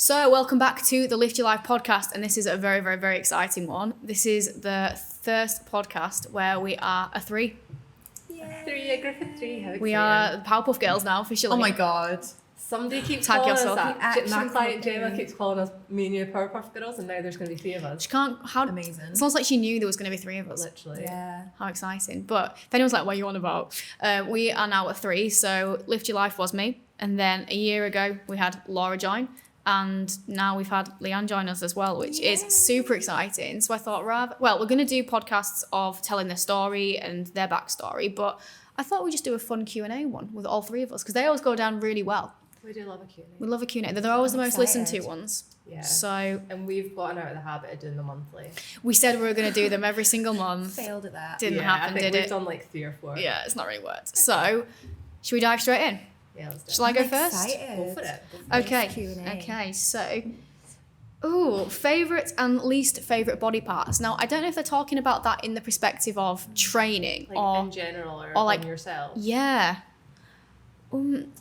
So welcome back to the Lift Your Life podcast, and this is a very, very, very exciting one. This is the first podcast where we are a three. Yeah. Three, a group of three. How exciting. We are the Powerpuff Girls now, officially. Oh my god. Somebody keeps Tag calling yourself. us that. My client Gemma keeps calling us me and you Powerpuff Girls, and now there's going to be three of us. She can't. How amazing. It's almost like she knew there was going to be three of us. Literally. Yeah. How exciting. But if anyone's like, what are you on about? We are now at three. So Lift Your Life was me. And then a year ago, we had Laura join. And now we've had Leanne join us as well, which is super exciting. So I thought, we're going to do podcasts of telling their story and their backstory. But I thought we'd just do a fun Q&A one with all three of us, because they always go down really well. We do love a Q&A. We love a Q&A. They're always the most listened to ones. Yeah. So, and we've gotten out of the habit of doing them monthly. We said we were going to do them every single month. Failed at that. Didn't happen, I think did we've it? done like 3 or 4. Yeah, it's not really worked. So, should we dive straight in? Yeah, let's do it. Shall I go I'm first? excited. Go for it. Okay. Q&A. Okay, so, favourite and least favourite body parts. Now, I don't know if they're talking about that in the perspective of training Like or in general or like on yourself. yeah.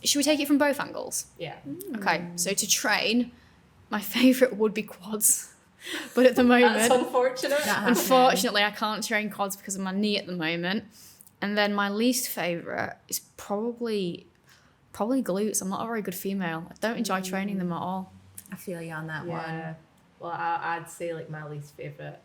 Should we take it from both angles? Yeah. Okay, so to train, my favourite would be quads, but at the moment, That's unfortunate. unfortunately, I can't train quads because of my knee at the moment. And then my least favourite is probably glutes. I'm not a very good female. I don't enjoy training them at all. I feel you on that Yeah. one. Well, I'd say like my least favourite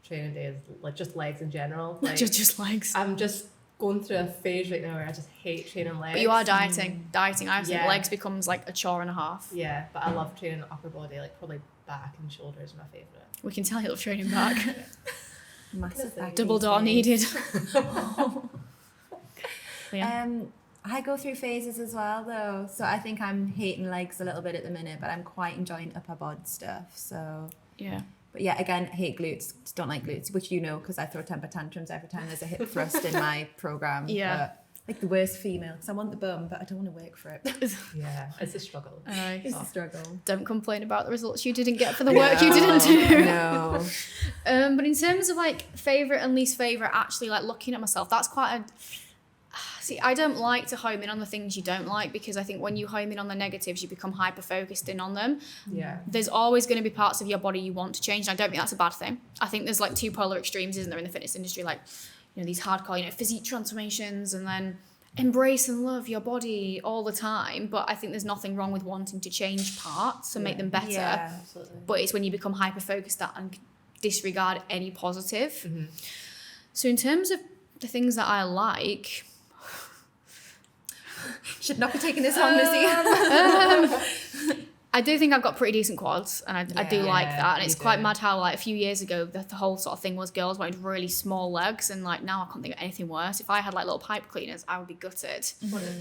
training day is like just legs in general. Like, just legs. I'm just going through a phase right now where I just hate training legs. But you are dieting. Dieting. I think Yeah. legs becomes like a chore and a half. Yeah, but I love training upper body, like probably back and shoulders are my favourite. We can tell you love training back. Massive back Double these door days. needed. Yeah. I go through phases as well though. So I think I'm hating legs a little bit at the minute, but I'm quite enjoying upper bod stuff. So Yeah. but yeah, again, hate glutes. Just don't like glutes, which you know because I throw temper tantrums every time there's a hip thrust in my program. Yeah. But, like the worst female, because I want the bum, but I don't want to work for it. Yeah, it's a struggle. It's a struggle. Don't complain about the results you didn't get for the work you didn't do. No. But in terms of like favourite and least favourite, actually like looking at myself, that's quite a... See, I don't like to home in on the things you don't like, because I think when you home in on the negatives, you become hyper-focused in on them. Yeah. There's always going to be parts of your body you want to change, and I don't think that's a bad thing. I think there's like two polar extremes, isn't there, in the fitness industry? Like, you know, these hardcore, physique transformations, and then embrace and love your body all the time. But I think there's nothing wrong with wanting to change parts and make them better. Yeah. Absolutely. But it's when you become hyper-focused at and disregard any positive. Mm-hmm. So in terms of the things that I like... Should not be taking this home, Lizzie. I do think I've got pretty decent quads, and I do like Yeah, that. And it's you quite do. mad how like a few years ago the whole sort of thing was girls wanted really small legs, and like now I can't think of anything worse. If I had like little pipe cleaners, I would be gutted.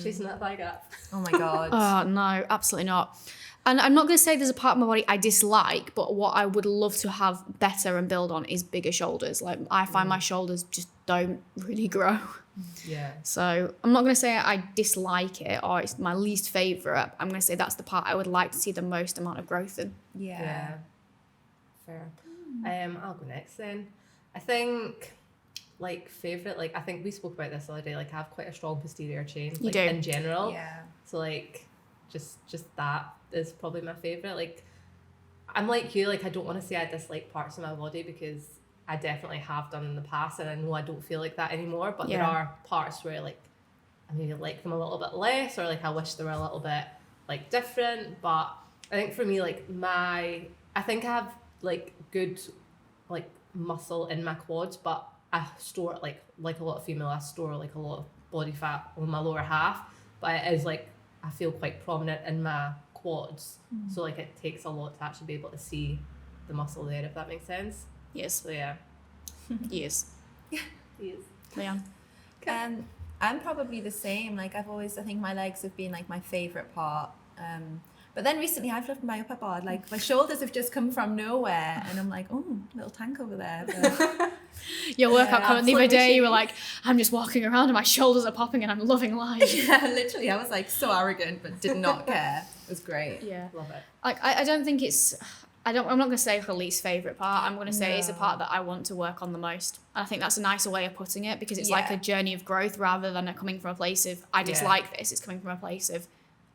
Chasing that thigh gap. Oh my god. Oh no, absolutely not. And I'm not going to say there's a part of my body I dislike, but what I would love to have better and build on is bigger shoulders. Like I find my shoulders just don't really grow. Yeah. So I'm not going to say I dislike it or it's my least favourite. I'm going to say that's the part I would like to see the most amount of growth in. Yeah. Fair. I'll go next then. I think like favourite, like I think we spoke about this the other day, like I have quite a strong posterior chain. You like, do. in general. Yeah. So like just that is probably my favourite. Like I'm like you, like I don't want to say I dislike parts of my body because I definitely have done in the past, and I know I don't feel like that anymore, but there Yeah. are parts where like I maybe like them a little bit less, or like I wish they were a little bit like different. But I think for me, like I think I have like good like muscle in my quads, but I store like a lot of female, I store like a lot of body fat on my lower half, but it is like I feel quite prominent in my quads, so like it takes a lot to actually be able to see the muscle there, if that makes sense. Yes. So yeah. Yes. Yes. Leanne. I'm probably the same. Like I think my legs have been like my favourite part. But then recently I've lifted my upper bod. Like my shoulders have just come from nowhere, and I'm like, oh, little tank over there. But Your workout Yeah, comment the other absolutely. day, you were like, I'm just walking around and my shoulders are popping and I'm loving life. yeah, literally, I was like so arrogant, but did not care. It was great. Yeah. Love it. Like I don't think it's I'm not going to say her least favourite part. I'm going to say it's a No. part that I want to work on the most. And I think that's a nicer way of putting it, because it's like Yeah. a journey of growth rather than it coming from a place of I dislike this. It's coming from a place of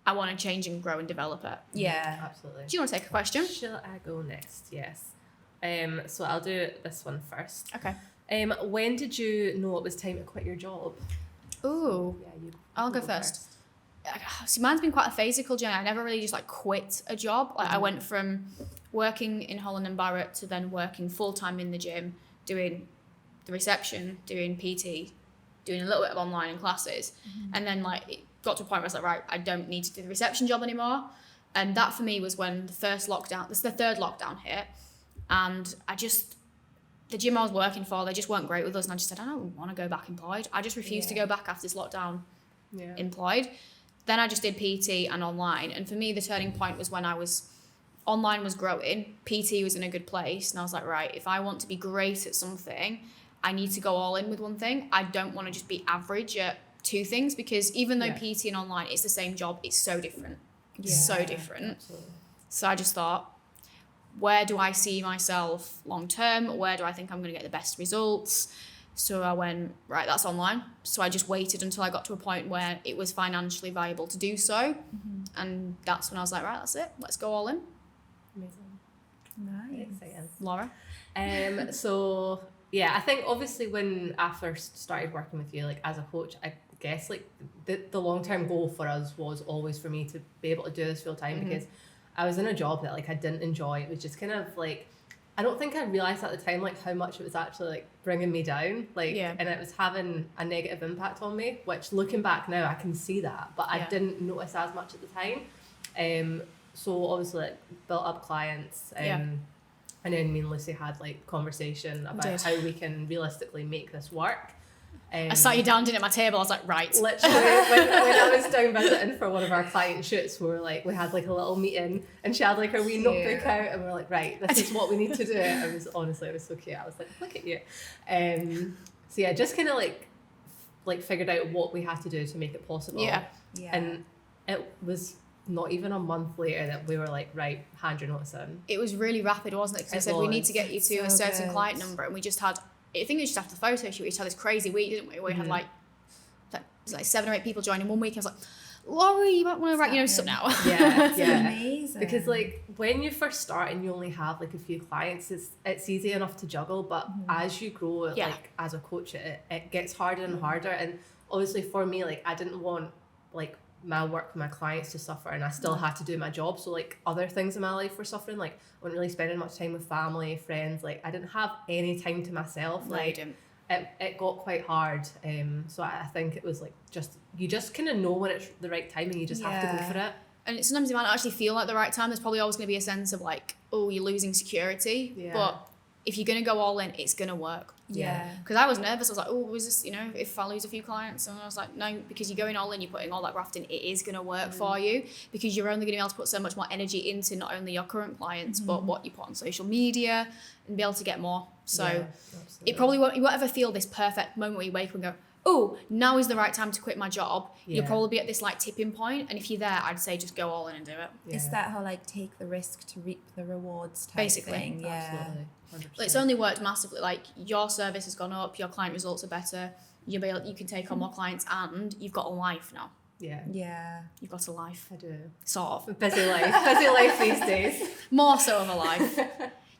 I want to change and grow and develop it. Yeah. Absolutely. Do you want to take a question? Shall I go next? Yes. So I'll do this one first. Okay. When did you know it was time to quit your job? Ooh. Yeah, you. I'll go first. See, mine's been quite a physical journey. I never really just like quit a job. Like I went from working in Holland and Barrett to then working full time in the gym, doing the reception, doing PT, doing a little bit of online and classes, and then like it got to a point where I was like, right, I don't need to do the reception job anymore. And that for me was when the first lockdown, this is the third lockdown hit, and the gym I was working for, they just weren't great with us, and I just said, I don't want to go back employed. I just refused to go back after this lockdown employed. Then I just did PT and online, and for me the turning point was when online was growing, PT was in a good place, and I was like, right, if I want to be great at something, I need to go all in with one thing. I don't want to just be average at two things, because even though PT and online it's the same job, it's so different. It's so different. Absolutely. So I just thought, where do I see myself long term? Where do I think I'm going to get the best results? So I went, right, that's online. So I just waited until I got to a point where it was financially viable to do so. And that's when I was like, right, that's it. Let's go all in. Amazing. Nice. Exciting. Laura? So yeah, I think obviously when I first started working with you, like as a coach, I guess like the long-term goal for us was always for me to be able to do this full time, because I was in a job that like I didn't enjoy. It was just kind of like, I don't think I realised at the time like how much it was actually like bringing me down, like, and it was having a negative impact on me, which looking back now I can see that, but I didn't notice as much at the time. So obviously like, built up clients, and then me and Lucy had like conversation about how we can realistically make this work. I sat you down, didn't at my table. I was like, right. Literally, when I was down visiting for one of our client shoots, we had like a little meeting, and she had like her wee notebook out, and we were like, right, this is what we need to do. It was so cute. I was like, look at you. So yeah, just kind of like figured out what we had to do to make it possible. Yeah. And it was not even a month later that we were like, right, hand your notice in. It was really rapid, wasn't it? Because I said, we need to get you to a certain client number, and we just had, I think it was just after the photo shoot, we just had this crazy week, didn't we? Where we had like 7 or 8 people join in 1 week. I was like, Laurie, you might want to write, stuff now. Yeah, Amazing. Because like when you first start and you only have like a few clients, it's easy enough to juggle, but as you grow, like as a coach, it gets harder and harder. And obviously for me, like I didn't want like my work with my clients to suffer, and I still had to do my job, so like other things in my life were suffering. Like I wasn't really spending much time with family, friends. Like I didn't have any time to myself. No, like you didn't. it got quite hard. So I think it was like you just kind of know when it's the right time, and you just have to go for it. And sometimes it might not actually feel like the right time. There's probably always going to be a sense of like, oh, you're losing security. But if you're going to go all in, it's going to work. Yeah. Because I was nervous. I was like, oh, was this, if I lose a few clients? And I was like, no, because you're going all in, you're putting all that graft in, it is going to work for you, because you're only going to be able to put so much more energy into not only your current clients, but what you put on social media, and be able to get more. So it probably won't, you won't ever feel this perfect moment where you wake up and go, oh, now is the right time to quit my job. You'll probably be at this like tipping point, and if you're there, I'd say just go all in and do it. It's that whole like take the risk to reap the rewards type Basically. thing. Yeah. Absolutely. 100%. It's only worked massively. Like your service has gone up, your client results are better. You can take on more clients, and you've got a life now. Yeah. You've got a life, I do. sort of. Busy life these days. More so of a life.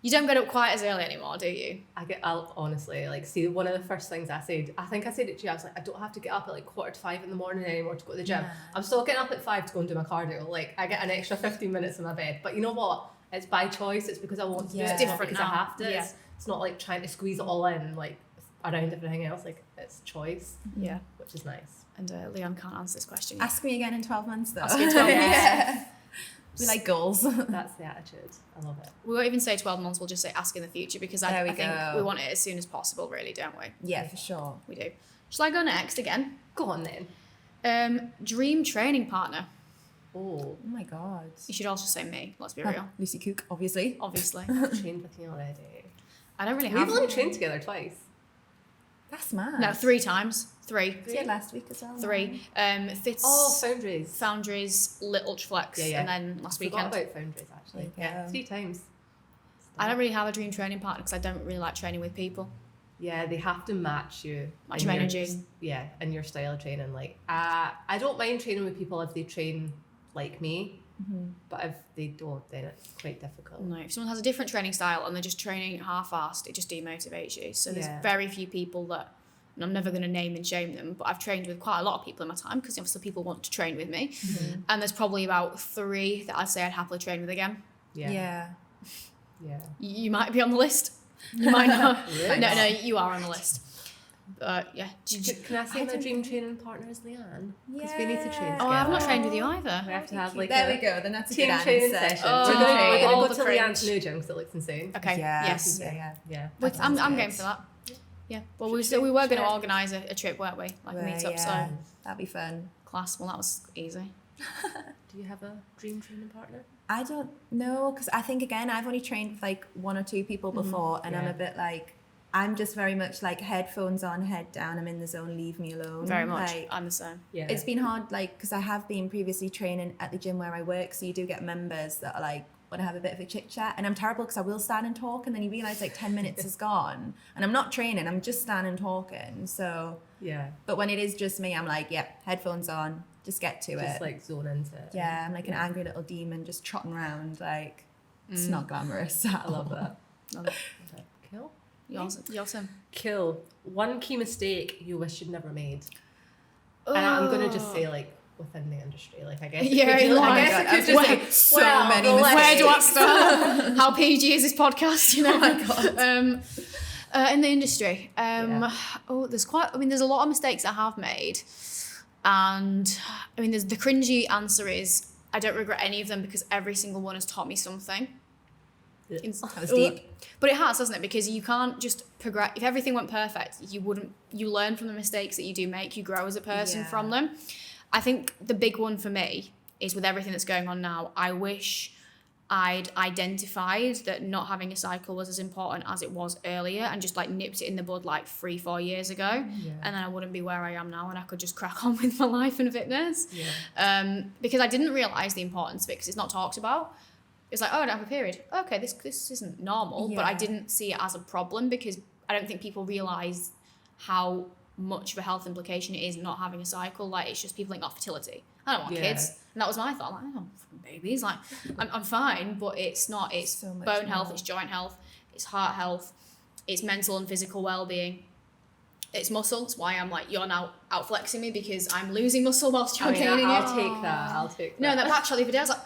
You don't get up quite as early anymore, do you? I'll honestly like see, one of the first things I think I said it to you, I was like, I don't have to get up at like 4:45 in the morning anymore to go to the gym. I'm still getting up at 5 to go and do my cardio. Like I get an extra 15 minutes in my bed. But you know what? It's by choice. It's because I want to do it. It's not because I have to. It's not like trying to squeeze it all in like around everything else. Like it's choice. Yeah. Which is nice. And Leon can't answer this question yet. Ask me again in 12 months though. Ask me in 12 months. Yeah. We like goals. That's the attitude. I love it. We won't even say 12 months, we'll just say ask in the future, because I think go. we want it as soon as possible, really, don't we? Yeah, for sure. We do. Shall I go next again? Go on then. Dream training partner. Oh, Oh my god. You should also say me, let's be real. Lucy Cook, obviously. Obviously. trained with me already. I don't really We've have only trained together twice. That's mad. No, 3 times. 3. Yeah, last week as well. 3. Fits. Foundries. Foundries, Little Flex, and then last Forgot weekend. about Foundries actually. Yeah. 3 times. I don't really have a dream training partner because I don't really like training with people. Yeah, they have to match you. Match your energy. Yeah, and your style of training. Like, I don't mind training with people if they train like me. But if they don't, then it's quite difficult. No, if someone has a different training style and they're just training half-assed, it just demotivates you. So there's Yeah. very few people that, and I'm never going to name and shame them, but I've trained with quite a lot of people in my time because obviously people want to train with me. And there's probably about 3 that I'd say I'd happily train with again. Yeah. You might be on the list. You might not. Really? No, you are on the list. But yeah. Can I say my dream training partner is Leanne? Because we need to train together. Oh, I've not trained with you either. We have to have like there a we go. Then that's a team good training answer. session. Oh, we're gonna all go the to cringe. Leanne's new gym because it looks insane. Okay. Yes. Yeah. But I'm game for that. Yeah. Well, we were going to organise a trip, weren't we? Like a meet-up. So that'd be fun. class. Well, that was easy. Do you have a dream training partner? I don't know, because I think again I've only trained with like 1 or 2 people before, and I'm Yeah. a bit like, I'm just very much like headphones on, head down, I'm in the zone, leave me alone. Very much. Like, I'm the same. Yeah. it's been hard, like, because I have been previously training at the gym where I work, so you do get members that are like, want to have a bit of a chit chat, and I'm terrible because I will stand and talk, and then you realise like 10 minutes is gone, and I'm not training, I'm just standing talking. So, yeah. but when it is just me, I'm like, yeah, headphones on, just get to Just it. like zone into it. Yeah, I'm like an angry little demon just trotting around, like, it's not glamorous. I love that. Love it. Okay. Cool. You're awesome. Cool. One key mistake you wish you'd never made. And I'm gonna just say like within the industry, like I guess. it Yeah, could- oh I my guess God, it could I've just had like, so well, many well, let's- Where do I start? How PG is this podcast? You know. Oh my God. In the industry, there's a lot of mistakes I have made, and I mean, the cringy answer is I don't regret any of them because every single one has taught me something. Yeah. That was deep. But it has, hasn't it? Because you can't just progress. If everything went perfect, you learn from the mistakes that you do make. You grow as a person Yeah. from them. I think the big one for me is with everything that's going on now, I wish I'd identified that not having a cycle was as important as it was earlier and just like nipped it in the bud like 3-4 years ago. Yeah. And then I wouldn't be where I am now and I could just crack on with my life and fitness. Yeah. Because I didn't realise the importance of it because it's not talked about. It's like, oh, I don't have a period. Okay, this isn't normal, but I Yeah. didn't see it as a problem because I don't think people realise how much of a health implication it is not having a cycle. Like, it's just people think, oh, fertility. I don't want Yeah. kids. And that was my thought. I'm like, oh, fucking babies. Like, I'm fine, but it's not. It's So much bone health, more. it's joint health, it's heart health, it's mental and physical well-being. It's muscle. That's why I'm like, you're now out flexing me because I'm losing muscle whilst you're I mean, gaining I'll it. take that. I'll take that. No, that back shot the other day, I was like,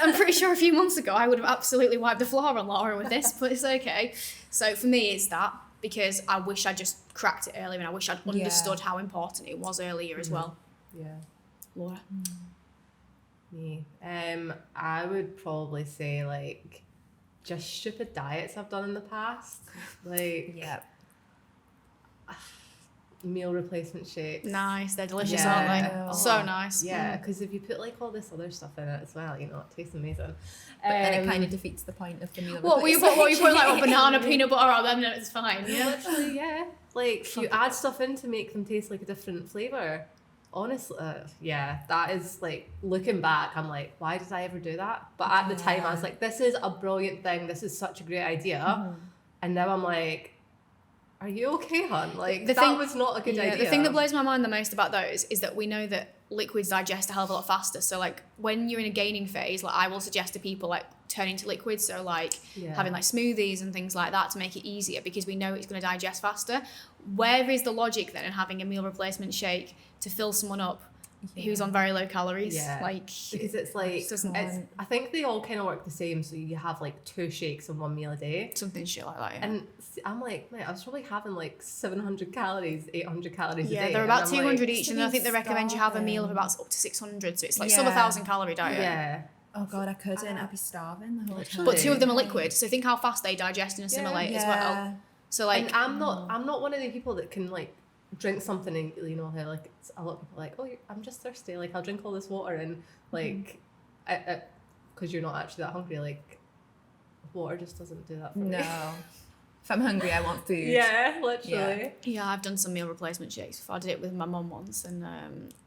I'm pretty sure a few months ago I would have absolutely wiped the floor on Laura with this, but it's okay. So for me, it's that because I wish I just cracked it earlier and I wish I'd understood how important it was earlier as well. Yeah. Laura. Me. I would probably say like just stupid diets I've done in the past. Like Yeah. meal replacement shakes. Nice, they're delicious, Yeah. aren't they? Oh. So nice. Yeah, because if you put like all this other stuff in it as well, you know, it tastes amazing. But then it kind of defeats the point of the meal. What were you putting like banana, peanut butter on them? No, it's fine. Yeah. Literally, yeah. Like you add stuff in to make them taste like a different flavour. Honestly, yeah, that is like looking back, I'm like, why did I ever do that? But at the time, I was like, this is a brilliant thing. This is such a great idea. And now I'm like, are you okay, hon? Like The that thing- was not a good idea. The thing that blows my mind the most about those is that we know that liquids digest a hell of a lot faster. So like when you're in a gaining phase, like I will suggest to people like turning to liquids. So like Yeah. having like smoothies and things like that to make it easier because we know it's going to digest faster. Where is the logic then in having a meal replacement shake to fill someone up who's on very low calories? Yeah. Like because it's like It doesn't I think they all kind of work the same. So you have like 2 shakes and 1 meal a day. something shit like that. Yeah. And I'm like, mate, I was probably having like 700 calories, 800 calories a day. Yeah, they're and about I'm 200 like, each, and I think they recommend you have a meal of about up to 600. So it's like sub Yeah. 1,000 calorie diet. Yeah. Oh God, I couldn't. I'd be starving the whole time. But 2 of them are liquid, so think how fast they digest and assimilate as well. So like, And I'm not one of the people that can like drink something and you know how like it's a lot of people are like, oh, I'm just thirsty, like I'll drink all this water and like because you're not actually that hungry, like water just doesn't do that for me. No. If I'm hungry, I want food. Yeah, literally. Yeah, I've done some meal replacement shakes before. I did it with my mum once, and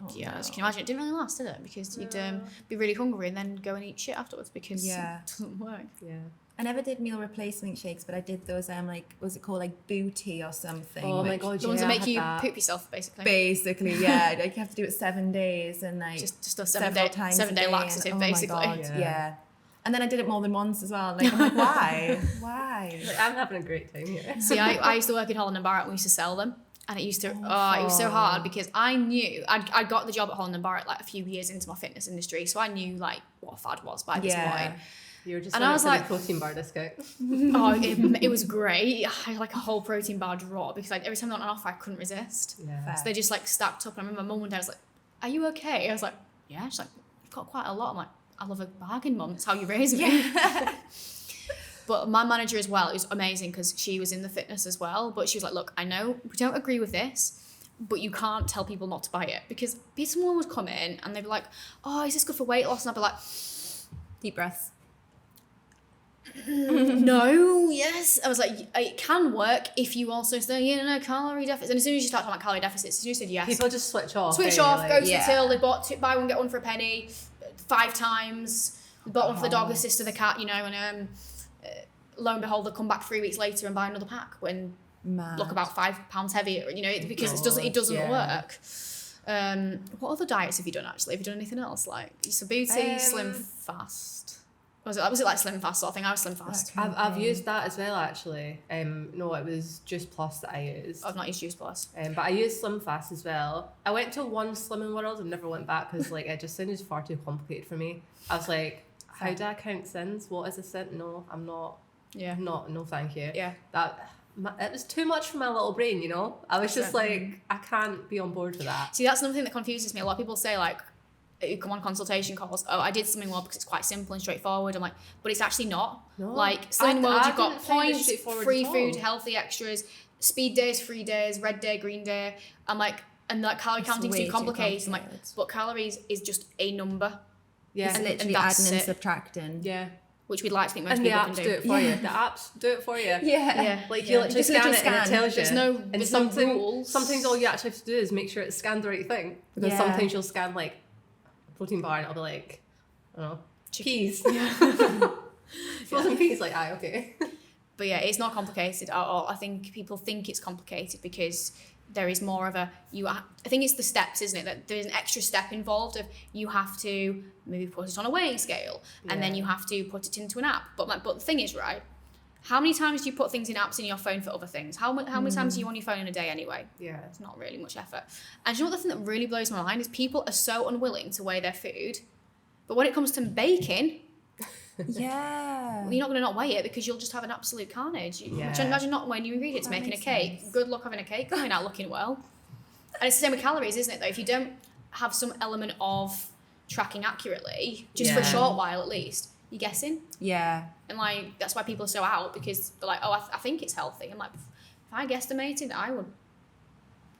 as you can imagine, it didn't really last, did it? Because you'd be really hungry and then go and eat shit afterwards because it doesn't work. Yeah. I never did meal replacement shakes, but I did those like, was it called like booty or something? Oh my which- god, The ones that I make had you that. poop yourself, basically. Basically, yeah. Like you have to do it 7 days and like Just a several times a 7-day day, laxative, and, oh my basically. God, Yeah. yeah. And then I did it more than once as well. Like I'm like, why? Why? Like, I'm having a great time here. See, I used to work in Holland and Barrett and we used to sell them. And it used to, it was so hard because I knew, I got the job at Holland and Barrett like a few years into my fitness industry. So I knew like what a fad was by this point. You were just And and I was like- the protein bar discount. It was great. I had like a whole protein bar drawer because like every time they went on offer, I couldn't resist. Yeah. So they just like stacked up. And I remember my mum one day was like, "Are you okay?" I was like, "Yeah." She's like, "You've got quite a lot." I'm like, "I love a bargain, mum. That's how you raise me." But my manager as well, it was amazing because she was in the fitness as well. But she was like, "Look, I know we don't agree with this, but you can't tell people not to buy it because someone would come in and they'd be like, 'Oh, is this good for weight loss?' And I'd be like, Deep breaths. no, yes. I was like, it can work if you also say, calorie deficits. And as soon as you start talking about calorie deficits, as soon as you said yes, People just switch off. switch eh, off, like- go to yeah. the till. They bought buy one, get one for a penny 5 times. They bought one for the dog, the sister, the cat, and lo and behold, they come back 3 weeks later and buy another pack when Mad. look about 5 pounds heavier, because it doesn't yeah. work. What other diets have you done actually? Have you done anything else? Like so booty, slim fast. Was it like slim fast sort of thing? I was slim fast. I've used that as well actually. No, it was Juice Plus that I used. I've not used Juice Plus. But I used Slim Fast as well. I went to one Slimming World and never went back because like it just sounded far too complicated for me. I was like, how do I count sins? What is a sin? No, I'm not. Yeah. No, thank you. Yeah. It was too much for my little brain, I was just like, I can't be on board with that. See, that's another thing that confuses me. A lot of people say like, you come on consultation calls, oh, I did Slimming World because it's quite simple and straightforward. I'm like, but it's actually not. No. Like Slimming World, I you've got didn't find it points, straightforward free at all. food, healthy extras, speed days, free days, red day, green day. I'm like, and like calorie It's counting's way too too complicated. I'm like, complicated. but calories is just a number, Yeah. It's literally and that's adding and it. subtracting. Yeah. which we'd like to think most And the people can apps do. do it for you. The apps do it for you. Yeah. Yeah. Like Yeah. you literally Just scan literally it and it scan. tells you. There's no- and there's no rules. Sometimes all you actually have to do is make sure it's scanned the right thing. Because Yeah. sometimes you'll scan like protein bar and it'll be like, I don't know, peas. Frozen peas, like, okay. But yeah, it's not complicated at all. I think people think it's complicated because there is more of I think it's the steps, isn't it? That there's an extra step involved of you have to maybe put it on a weighing scale and then Yeah. you have to put it into an app. But the thing is, right, how many times do you put things in apps in your phone for other things? How many times are you on your phone in a day anyway? Yeah. It's not really much effort. And do you know what the thing that really blows my mind is people are so unwilling to weigh their food, but when it comes to baking, Yeah. you're not going to not weigh it because you'll just have an absolute carnage. Yeah. Imagine not weighing your ingredients, That making a makes cake. sense. Good luck having a cake coming out looking well. And it's the same with calories, isn't it, though? If you don't have some element of tracking accurately, just for a Yeah. short while at least, you're guessing. Yeah. And like that's why people are so out because they're like, oh, I think it's healthy. I'm like, if I guesstimated, I would.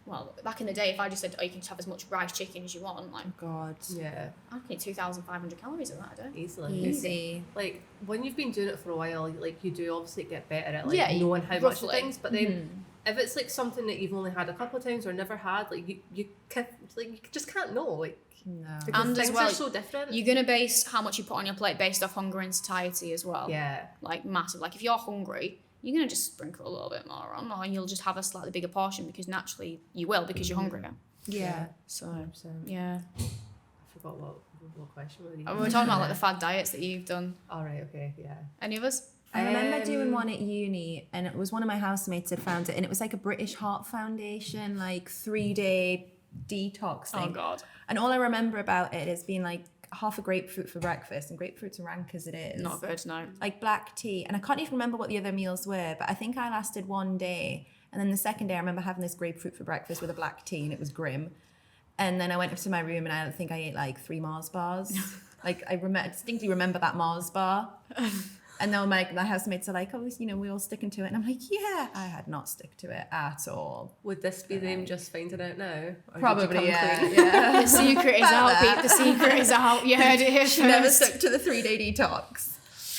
Well, back in the day, if I just said, oh, you can just have as much rice chicken as you want, like, God. Yeah. I can eat 2,500 calories of that a day. Easily. Easy. Like when you've been doing it for a while, like you do obviously get better at like Yeah, knowing how much of roughly. things. But then if it's like something that you've only had a couple of times or never had, like you just can't know, like No. because And as things well, are so different. You're going to base how much you put on your plate based off hunger and satiety as well. Yeah. Like massive. Like if you're hungry, you're going to just sprinkle a little bit more on, or you'll just have a slightly bigger portion because naturally you will because you're hungrier. Yeah. So, 100%. yeah. I forgot what question were you? And we were talking about like the fad diets that you've done. All right. Okay. Yeah. Any of us? I remember Um, doing one at uni, and it was one of my housemates had found it, and it was like a British Heart Foundation, like 3-day detox thing. Oh, God. And all I remember about it is being like half a grapefruit for breakfast, and grapefruit's rank as it is. Not good, no. Like black tea, and I can't even remember what the other meals were, but I think I lasted one day, and then the second day I remember having this grapefruit for breakfast with a black tea, and it was grim. And then I went up to my room, and I think I ate like 3 Mars bars. Like I distinctly remember that Mars bar. And then my housemates are like, oh, we all sticking to it. And I'm like, yeah, I had not stick to it at all. Would this be them just finding out now? Or did you Probably, come yeah. clean? Yeah. The secret is About out, that. Pete. The secret is out. You heard it here She never first. stuck to the 3-day detox.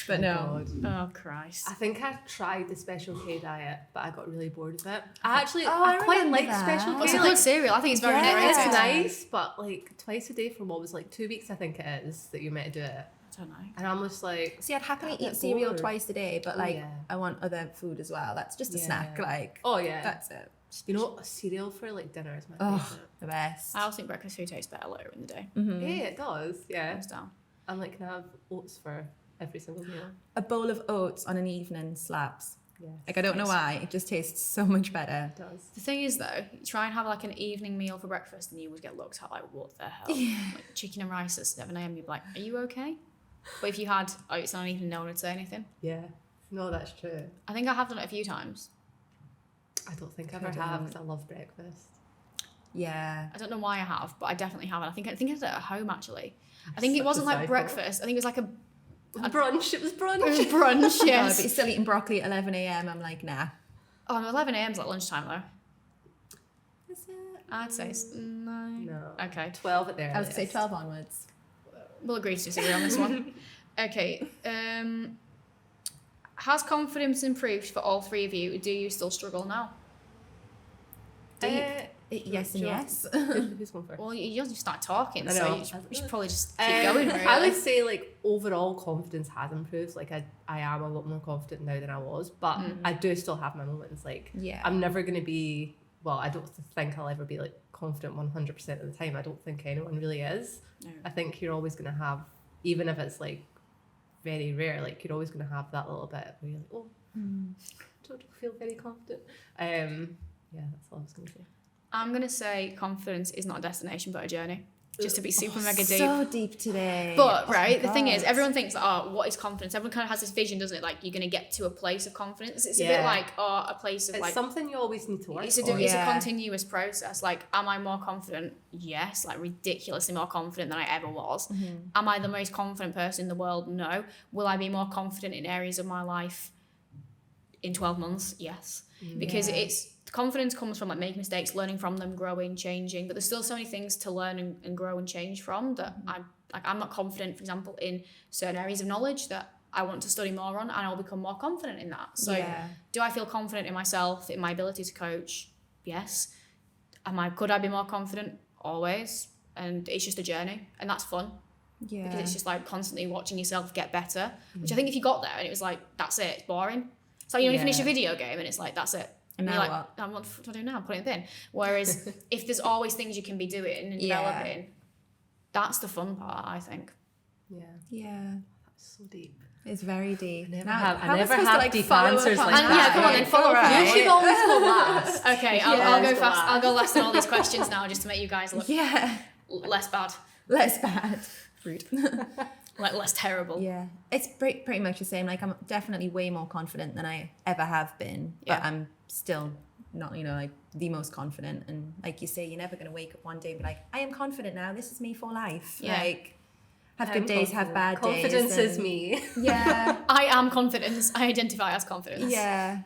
But Oh, no. God. Oh Christ. I think I tried the Special K diet, but I got really bored of it. I I quite remember like that. Special Well, it's K. a Like, good cereal. I think it's very Yeah. it's underrated. nice, but like twice a day for what was like 2 weeks, I think it is, that you're meant to do it. I don't know. And I'm just like, See, I'd happily Got a eat bit cereal bored. twice a day, but Oh, like yeah. I want other food as well. That's just a Yeah. snack, like oh yeah. that's it. You know, a cereal for like dinner is my Oh, favorite. the best. I also think breakfast food tastes better later in the day. Mhm. Yeah, it does. Yeah. Goes down. I'm like, can I have oats for every single meal? A bowl of oats on an evening slaps. Yeah. Like I don't know Nice. why, it just tastes so much better. It does. The thing is, though, you try and have like an evening meal for breakfast, and you would get looked at like, "What the hell?" Like chicken and rice at 7 a.m. You'd be like, "Are you okay?" But if you had oats on an evening, no one would say anything. Yeah. No, that's true. I think I have done it a few times. I don't think I ever Couldn't. have because I love breakfast. Yeah. I don't know why I have, but I definitely have. And I think I did it at home actually. I think it Such a wasn't like psycho. breakfast. I think it was like a Brunch. It was brunch. it was brunch. No, but Yes. you're still eating broccoli at 11 a.m. I'm like, nah. Oh, no, 11 a.m. is like lunchtime though. Is it? I'd say no. No. Okay, 12 at there. I was gonna say 12 onwards. we'll agree to disagree on this one. Okay. Has confidence improved for all three of you? Do you still struggle now? Yes and do you want- yes. Who's going first? Well, you just start talking, I so know. you should probably just keep going. Really. I would say like overall confidence has improved. Like I am a lot more confident now than I was, but I do still have my moments. Like Yeah. I'm never gonna be. Well, I don't think I'll ever be like confident 100% of the time. I don't think anyone really is. No. I think you're always gonna have, even if it's like very rare, like you're always gonna have that little bit where you're like, oh, don't feel very confident. Yeah, that's all I was gonna say. I'm gonna say confidence is not a destination but a journey. Just to be super mega deep. So deep today. But Oh right, my the thing is, God. everyone thinks, oh, what is confidence? Everyone kind of has this vision, doesn't it? Like you're gonna get to a place of confidence. It's a bit Yeah. like, oh, a place of It's like. something you always need to work It's a, on. it's a Yeah. continuous process. Like, am I more confident? Yes, like ridiculously more confident than I ever was. Am I the most confident person in the world? No. Will I be more confident in areas of my life in 12 months? Yes. Because Yeah. it's confidence comes from like making mistakes, learning from them, growing, changing. But there's still so many things to learn and grow and change from that I'm not confident, for example, in certain areas of knowledge that I want to study more on, and I'll become more confident in that. So Yeah. do I feel confident in myself, in my ability to coach? Yes. Could I be more confident? Always. And it's just a journey, and that's fun Yeah. because it's just like constantly watching yourself get better, which I think if you got there and it was like, that's it, it's boring. So you finish a Yeah. video game and it's like, that's it. And you're now like, what? What do I do now? Put it in the bin. Whereas if there's always things you can be doing and Yeah. developing, that's the fun part, I think. Yeah, Yeah. that's so deep. It's very deep. I never Now, have- I how am never supposed have to, deep follow up answers on like that? that. Yeah, come on then, follow up. You should always go last. Okay, Yeah. I'll go Let's go fast. last. I'll go last on all these questions now just to make you guys look Yeah. less bad, Less bad. Rude. like less terrible. Yeah. It's pretty much the same. Like I'm definitely way more confident than I ever have been, but Yeah. I'm still not, like the most confident. And like you say, you're never going to wake up one day and be like, I am confident now. This is me for life. Yeah. Like have I'm good days, have bad confident. days. Confidence is and- me. Yeah. I am confidence. I identify as confidence. Yeah.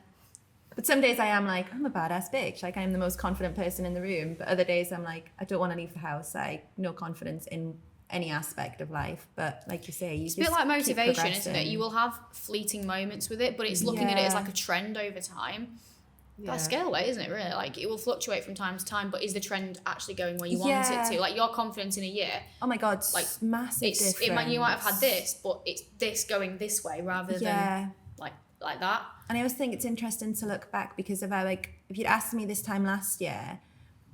But some days I am like, I'm a badass bitch. Like I'm the most confident person in the room. But other days I'm like, I don't want to leave the house. Like no confidence in any aspect of life. But like you say, you It's a bit like keep motivation, isn't it? progressing. You will have fleeting moments with it, but it's looking at it as Yeah. like a trend over time. Yeah. That's scale away, isn't it, really? Like, it will fluctuate from time to time, but is the trend actually going where you want Yeah. it to? Like, your confidence in a year, Oh my God, like, massive difference. you might have had this, but it's this going this way rather than Yeah. like that. And I always think it's interesting to look back because if you'd asked me this time last year,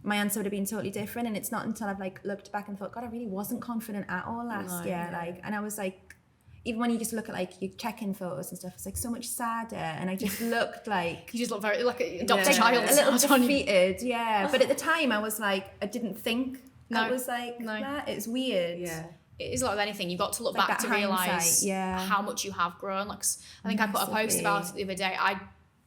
my answer would have been totally different. And it's not until I've like looked back and thought, God, I really wasn't confident at all last No, year. yeah. Like, and I was like, even when you just look at like your check-in photos and stuff, it's like so much sadder. And I just looked like You just look very like a adopted Yeah. child. a little sat on you. defeated. Yeah. But at the time I was like, I didn't think No, I was like no. that. It's weird. Yeah. It is like with anything. You've got to look Like back that to realise hindsight, yeah. how much you have grown. Like, I think I put a post Massively. about it the other day.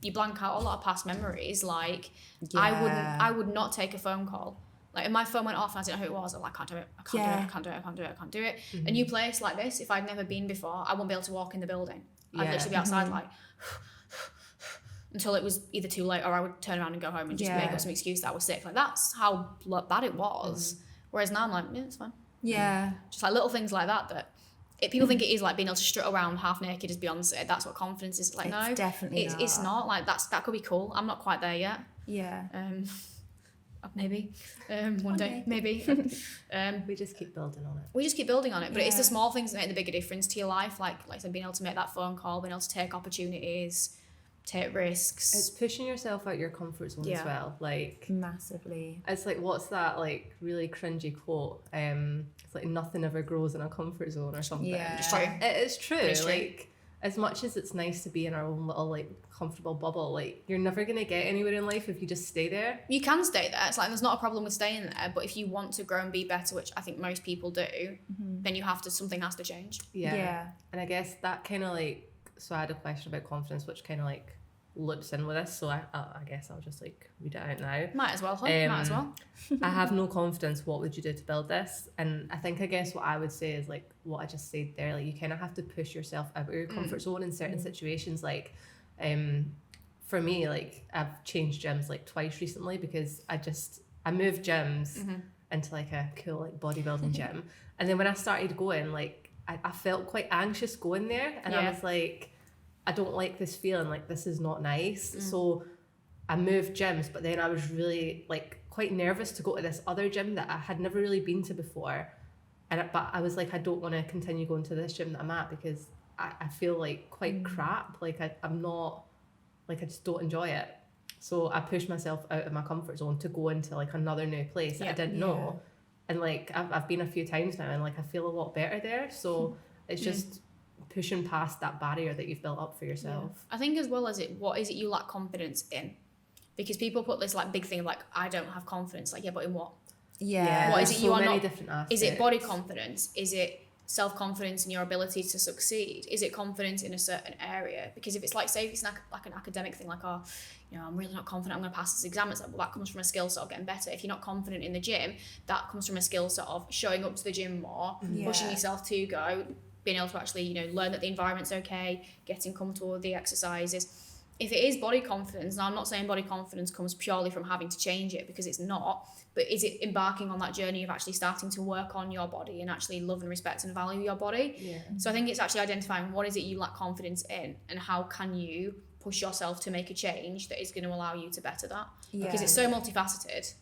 You blank out a lot of past memories. Like, Yeah. I would not take a phone call. Like, if my phone went off and I didn't know who it was, I'm like, I can't do it. I can't do it. Yeah. I can't do it. I can't do it. I can't do it. A new place like this, if I'd never been before, I wouldn't be able to walk in the building. I'd Yeah. literally be outside like until it was either too late or I would turn around and go home and just Yeah. make up some excuse that I was sick. Like, that's how bad it was. Whereas now I'm like, yeah, it's fine. Yeah. Just like little things like that people think it is like being able to strut around half naked as Beyonce. That's what confidence is. Like, It's no, definitely it's not. Like, that could be cool. I'm not quite there yet. Yeah. Maybe one day, day. maybe. We just keep building on it. We just keep building on it, but it's the Yeah. small things that make the bigger difference to your life. Like I said, being able to make that phone call, being able to take opportunities, take risks. It's pushing yourself out your comfort zone Yeah. as well. Like, Massively. it's like, what's that like really cringy quote? It's like nothing ever grows in a comfort zone or something. Yeah. It's true. It is true. It's true. Like, as much as it's nice to be in our own little like comfortable bubble, like you're never gonna get anywhere in life if you just stay there. You can stay there. It's like there's not a problem with staying there, but if you want to grow and be better, which I think most people do, then you have to. Something has to change. Yeah. And I guess that kind of like, so I had a question about confidence, which kind of like loops in with this. So I guess I'll just like read it out now. Might as well, huh? Might as well. I have no confidence. What would you do to build this? And I think, I guess what I would say is like what I just said there. Like, you kind of have to push yourself out of your comfort zone in certain situations. Like, for me, like I've changed gyms like twice recently because I moved gyms into like a cool like bodybuilding gym, and then when I started going, like I felt quite anxious going there, and I Yeah. was like, I don't like this feeling, like this is not nice. So I moved gyms, but then I was really like quite nervous to go to this other gym that I had never really been to before. But I was like, I don't want to continue going to this gym that I'm at because I feel like quite crap. Like I'm not, like I just don't enjoy it. So I pushed myself out of my comfort zone to go into like another new place that I didn't know. And like I've been a few times now, and like I feel a lot better there. So it's just pushing past that barrier that you've built up for yourself. I think as well as what is it you lack confidence in? Because people put this like big thing of like, I don't have confidence. Like, yeah, but in what? Yeah. What is there's it you are many not- different aspects. Is it body confidence? Is it self-confidence in your ability to succeed? Is it confidence in a certain area? Because if it's like, say if it's like an academic thing, like, oh, you know, I'm really not confident I'm going to pass this exam, it's like, well, that comes from a skill set of getting better. If you're not confident in the gym, that comes from a skill set of showing up to the gym more, pushing yourself to go, being able to actually, you know, learn that the environment's okay, getting comfortable with the exercises. If it is body confidence, now I'm not saying body confidence comes purely from having to change it, because it's not, but is it embarking on that journey of actually starting to work on your body and actually love and respect and value your body? Yeah. So I think it's actually identifying what is it you lack confidence in, and how can you push yourself to make a change that is going to allow you to better that. Yeah. Because it's so multifaceted,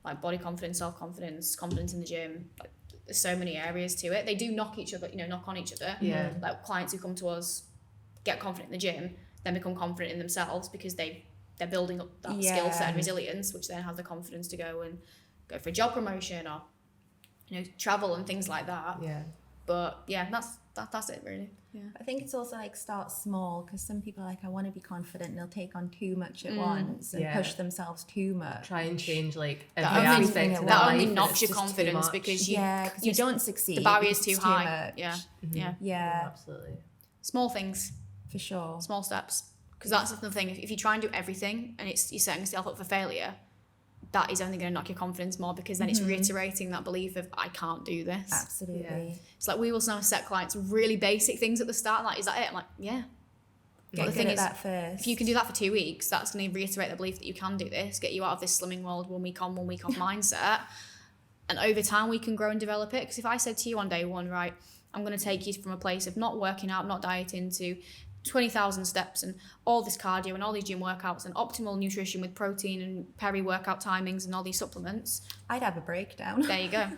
like body confidence, self-confidence, confidence in the gym, like there's so many areas to it. They do knock on each other. Yeah. Like clients who come to us get confident in the gym, then become confident in themselves because they're building up that skill set and resilience, which then have the confidence to go for a job promotion or, you know, travel and things like that. Yeah. But yeah, that's it really. Yeah. I think it's also like start small, because some people are like, I want to be confident, and they'll take on too much at once and push themselves too much. Try and change like That every only- aspect of that their only life, knocks and your it's just too confidence much. because because you don't succeed. the barrier's because too it's high. much. Yeah. Yeah, Yeah, absolutely. Small things, for sure. small steps. Because that's the thing. If you try and do everything and you're setting yourself up for failure, that is only going to knock your confidence more, because then it's reiterating that belief of, I can't do this. Absolutely. Yeah. It's like we will now set clients really basic things at the start. Like, is that it? I'm like, yeah. Get the good thing at is, that first. if you can do that for 2 weeks, that's going to reiterate the belief that you can do this, get you out of this slimming world 1 week on, 1 week off mindset. And over time, we can grow and develop it. Because if I said to you on day one, right, I'm going to take you from a place of not working out, not dieting, to 20,000 steps and all this cardio and all these gym workouts and optimal nutrition with protein and peri-workout timings and all these supplements, I'd have a breakdown. there you go.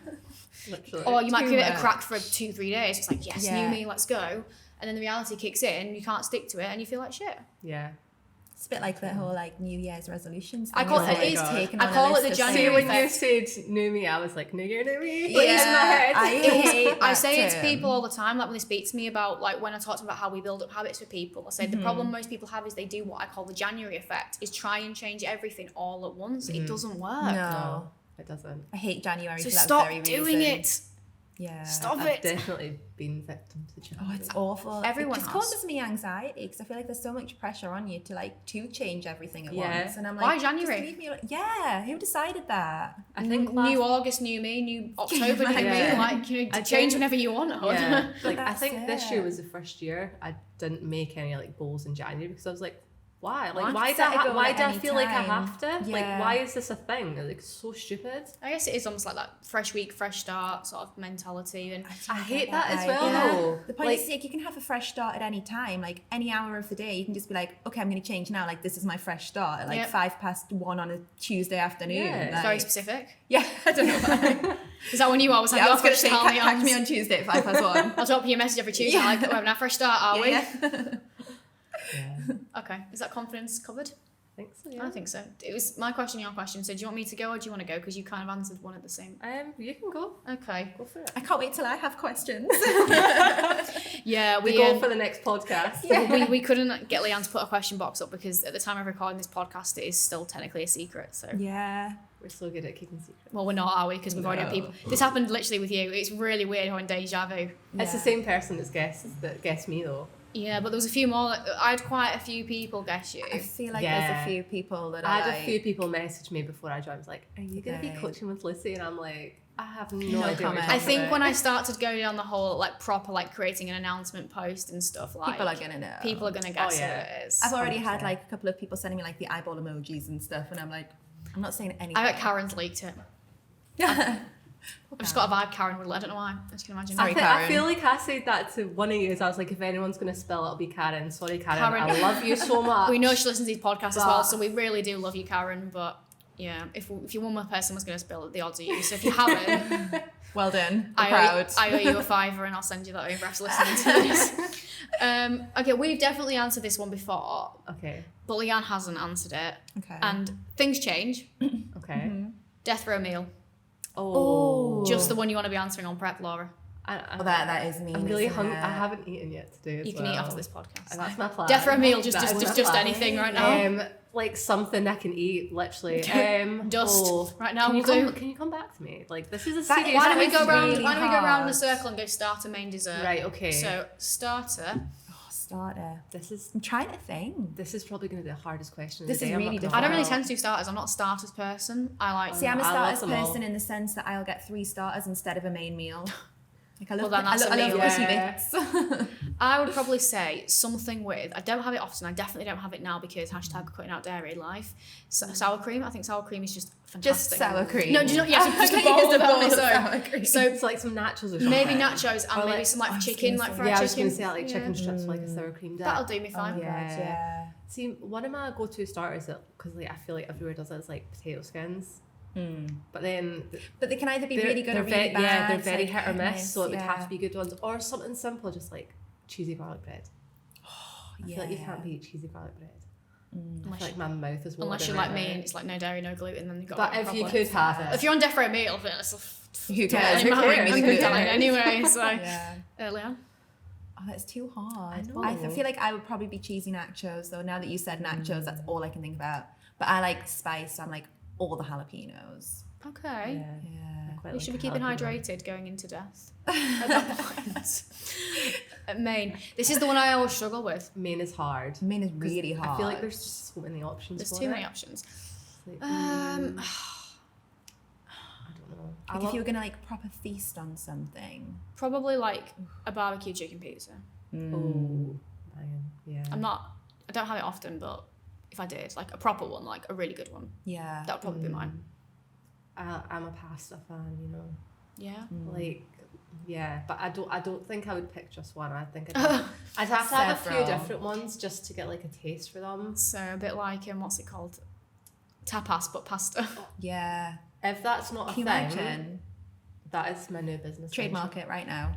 Literally. Or you might Too give it a much. crack for 2-3 days. It's like, yes, Yeah. new me, let's go. And then the reality kicks in, you can't stick to it, and you feel like shit. Yeah. It's a bit like the whole like New Year's resolutions. I thing, call isn't it- it is- Taking I on a call it list the of January things. When you effect. said new me, I was like, new year, new me. Yeah. Like, in my head. I hate I that say it to term. people all the time, like when they speak to me about, like when I talk to them about how we build up habits for people, I say the problem most people have is they do what I call the January effect, is try and change everything all at once. It doesn't work. No. No, it doesn't. I hate January So for that stop very doing reason. it. Yeah. Stop I've it. definitely been victim to Oh, January. it's awful. Everyone it just has. causes me anxiety, because I feel like there's so much pressure on you to change everything at Yeah. once. And I'm like, Why just January? leave me alone. Yeah, who decided that? I think New August, new me, new October, new me. Yeah. Like, you know, I change think- whenever you want. Yeah, like I That's think this year it. was the first year I didn't make any like goals in January, because I was like, Why? Why? Like, why do Set a I, goal why at do I any feel like I time. have to? Like, Yeah. why is this a thing? Like, so stupid. I guess it is almost like that fresh week, fresh start sort of mentality. And I hate that as Like, well, yeah. though. The point Like, is, like, you can have a fresh start at any time, like any hour of the day. You can just be like, okay, I'm going to change now. Like, this is my fresh start at like Yep. 1:05 on a Tuesday afternoon. Yeah. Like, very specific. yeah, I don't know why. Is that when you are? Was like, Yeah, I your was going to fresh say, start, catch me Leanne's? on Tuesday at 1:05. I'll drop you a message every Tuesday. Yeah. Like, we're having our fresh start, are we? yeah. yeah, Okay. Is that confidence covered? I think so, yeah. I think so. It was my question, your question. So do you want me to go or do you want to go? Because you kind of answered one at the same. You can go. Okay. Go for it. I can't wait till I have questions. Yeah, We we go for the next podcast. we couldn't get Leanne to put a question box up because at the time of recording this podcast, it is still technically a secret. So yeah. We're so good at keeping secrets. well, we're not, are we? Because we've already had people. This happened literally with you. It's really weird how in deja vu. It's the same person that guessed me though. Yeah, but there was a few more. I had quite a few people guess you. I feel like Yeah. there's a few people that I are had like, a few people message me before I joined. Was like, "Are you going to be Okay. coaching with Lucy?" And I'm like, "I have no No idea." What you're comment. I talking think about. when I started going down the whole like proper like creating an announcement post and stuff like people are going to know. people are gonna guess Oh, yeah. who it is. I've already had 100%. like a couple of people sending me like the eyeball emojis and stuff, and I'm like, I'm not saying anything. I bet Karen's leaked it. I've just got a vibe Karen would. I don't know why. As you can imagine. Sorry, I Karen. feel like I said that to one of you. I was like, if anyone's going to spill, it'll be Karen. Sorry, Karen. Karen. I love you so much. We know she listens to these podcasts as well, But- so we really do love you, Karen. But yeah, if you one more person was going to spill it, the odds are you. So if you haven't, Well done. I'm I proud. owe you a £5 and I'll send you that over after listening to this. Okay, we've definitely answered this one before, Okay. but Leanne hasn't answered it. Okay. And things change. Okay. Death row meal. Oh. Just the one you want to be answering on prep, Laura. Well, that is mean. I'm really isn't hungry. it? I haven't eaten yet today. You can eat after this podcast. And that's my plan. Death row meal, just That is my just plan. anything right now. Like something I can eat, literally. Dust. Right now can you we'll come, do. Can you come back to me? Like this is a That serious. is- Why don't we is go round? really Why don't we go round in a hard. circle and go starter, main, dessert? Right. Okay. So starter. Oh, starter. this is I'm trying to think. probably going to be the hardest question. Of This the is day, I'm really not gonna I don't really lie. tend to do starters. I'm not a starters person. I like. See, I'm a I love starters them all. person in the sense that I'll get 3 starters instead of a main meal. Like I love, Well, then that's I a love meal. crispy Yeah. bits. I would probably say something with. I don't have it often. I definitely don't have it now because #cutting out dairy life. Sour cream. I think sour cream is just fantastic. Just sour cream. No, do you know? Yeah, just a I bowl think it's of a bowl on its of own. sour cream. So It's like some nachos or something. maybe nachos and Or maybe like- some like I was chicken, gonna like say- fried Yeah, I was going chicken. to say like chicken strips, like a sour cream dip. That'll do me fine. Oh, God, yeah. See, one of my go-to starters because like I feel like everywhere does it is like potato skins. But then But they can either be they're- really good or they're really ve- bad. Yeah, they're It's very like hit or miss, miss, so it would have yeah. to be good ones or something simple, just like cheesy garlic bread. I feel like you can't beat cheesy garlic bread. I feel like my mouth is Unless you're watering like me right and now. it's like no dairy, no gluten, then you've got. But a if you problem. could have it, If you're on death row meal, then it's Who cares? totally Who mine. cares? I'm Who dying cares? anyway. So Yeah. Leanne? Oh, that's too hard. I I know. feel like I would probably be cheesy nachos, though. Now that you said nachos, that's all I can think about. But I like spice, so I'm like all the jalapenos. Okay. Yeah. quite You like should be a keeping jalapeno. hydrated going into death. At that point. At Maine. This is the one I always struggle with. Main is hard. Main is really hard. I feel like there's just so many options. There's for too it. many options. Like, Um, I don't know. I Like if love- you were gonna like proper feast on something. probably like a barbecue chicken pizza. Oh, man, yeah. I don't have it often, but if I did, like a proper one, like a really good one, Yeah. that would probably be mine. I'm a pasta fan, you know. Yeah. Like, yeah, but I don't think I would pick just one. I think I'd have to have a few Several. different ones just to get like a taste for them. So a bit like what's it called? Tapas, but pasta. Yeah. If that's not a Can you thing, imagine? that is my new business. Trademark it right now.